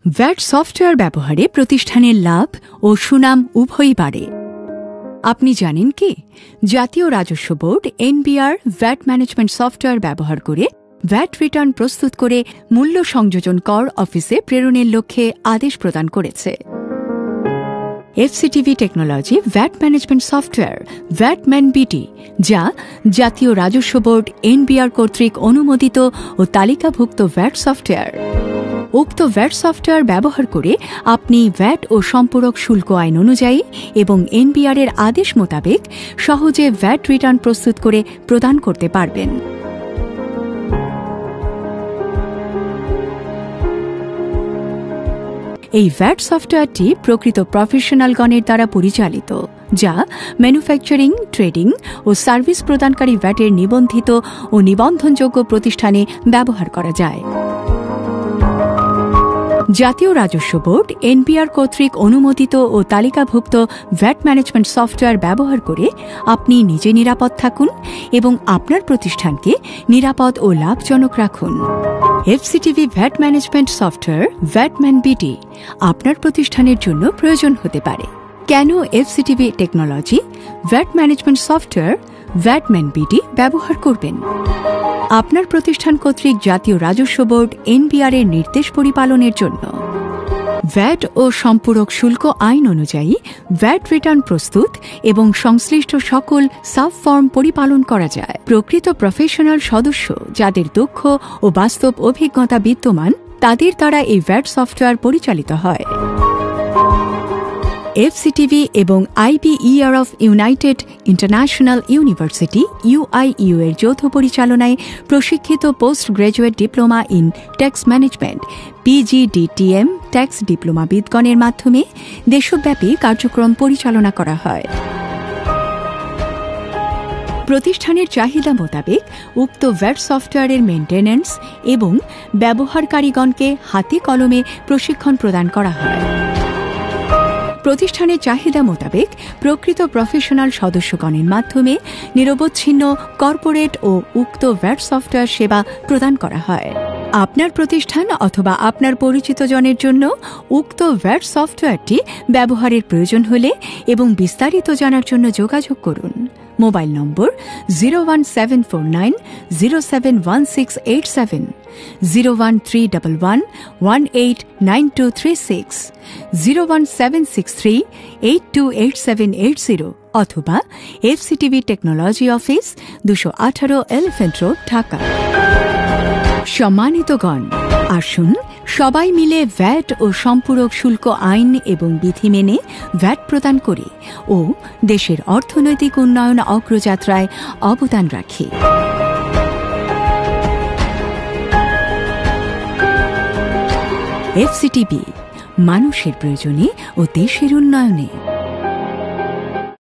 VAT software ব্যবহারে প্রতিষ্ঠানের লাভ ও সুনাম উভয়ই বাড়ে। আপনি জানেন কি, জাতীয় রাজস্ব board NBR VAT management software ব্যবহার করে ভ্যাট রিটার্ন প্রস্তুত করে মূল্য সংযোজন কর অফিসে প্রেরণের লক্ষ্যে আদেশ প্রদান করেছে। এফসিটিভি টেকনোলজি ভ্যাট ম্যানেজমেন্ট সফটওয়্যার ভ্যাটম্যান বিটি, যা জাতীয় রাজস্ব বোর্ড এনবিআর কর্তৃক অনুমোদিত ও তালিকাভুক্ত ভ্যাট সফটওয়্যার। উক্ত ভ্যাট সফটওয়্যার ব্যবহার করে আপনি ভ্যাট ও সম্পূরক শুল্ক আইন অনুযায়ী এবং এনবিআর এর আদেশ মোতাবেক সহজে ভ্যাট রিটার্ন প্রস্তুত করে প্রদান করতে পারবেন। এই ভ্যাট সফটওয়্যারটি প্রকৃত প্রফেশনালগণের দ্বারা পরিচালিত, যা ম্যানুফ্যাকচারিং, ট্রেডিং ও সার্ভিস প্রদানকারী ভ্যাটের নিবন্ধিত ও নিবন্ধনযোগ্য প্রতিষ্ঠানে ব্যবহার করা যায়। জাতীয় রাজস্ব বোর্ড এনবিআর কর্তৃক অনুমোদিত ও তালিকাভুক্ত ভ্যাট ম্যানেজমেন্ট সফটওয়্যার ব্যবহার করে আপনি নিজে নিরাপদ থাকুন এবং আপনার প্রতিষ্ঠানকে নিরাপদ ও লাভজনক রাখুন। এফসিটিভি ভ্যাট ম্যানেজমেন্ট সফটওয়্যার ভ্যাটম্যান বিটি আপনার প্রতিষ্ঠানের জন্য প্রয়োজন হতে পারে। কেন এফসিটিভি টেকনোলজি ভ্যাট ম্যানেজমেন্ট সফটওয়্যার ভ্যাটম্যান বিটি ব্যবহার করবেন? আপনার প্রতিষ্ঠান কর্তৃক জাতীয় রাজস্ব বোর্ড এনবিআর এর নির্দেশ পরিপালনের জন্য। ভ্যাট ও সম্পূরক শুল্ক আইন অনুযায়ী ভ্যাট রিটার্ন প্রস্তুত এবং সংশ্লিষ্ট সকল সাব ফর্ম পরিপালন করা যায়। প্রকৃত প্রফেশনাল সদস্য যাদের দক্ষ ও বাস্তব অভিজ্ঞতা বিদ্যমান, তাদের দ্বারা এই ভ্যাট সফটওয়্যার পরিচালিত হয়। এফসিটিভি এবং IBER of United International University UIU এর যৌথ পরিচালনায় প্রশিক্ষিত post graduate diploma in tax management PGDTM tax ডিপ্লোমাবিদগণের মাধ্যমে দেশব্যাপী কার্যক্রম পরিচালনা করা হয়। প্রতিষ্ঠানের চাহিদা মোতাবেক উক্ত ভ্যাট সফটওয়্যারের মেইনটেন্যান্স এবং ব্যবহারকারীগণকে হাতে কলমে প্রশিক্ষণ প্রদান করা হয়। প্রতিষ্ঠানের চাহিদা মোতাবেক প্রকৃত প্রফেশনাল সদস্যগণের মাধ্যমে নিরবচ্ছিন্ন কর্পোরেট ও উক্ত ভ্যাট সফটওয়্যার সেবা প্রদান করা হয়। আপনার প্রতিষ্ঠান অথবা আপনার পরিচিতজনের জন্য উক্ত ভ্যাট সফটওয়্যারটি ব্যবহারের প্রয়োজন হলে এবং বিস্তারিত জানার জন্য যোগাযোগ করুন। মোবাইল নম্বর 01749071687, 01311189236, 01763828780 অথবা FCTV technology office, 218 Elephant Road, Dhaka. সম্মানিতগণ, আসুন সবাই মিলে ভ্যাট ও সম্পূরক শুল্ক আইন এবং বিধি মেনে ভ্যাট প্রদান করি ও দেশের অর্থনৈতিক উন্নয়ন অগ্রযাত্রায় অবদান রাখি। এফসিটিভি, মানুষের প্রয়োজনে ও দেশের উন্নয়নে।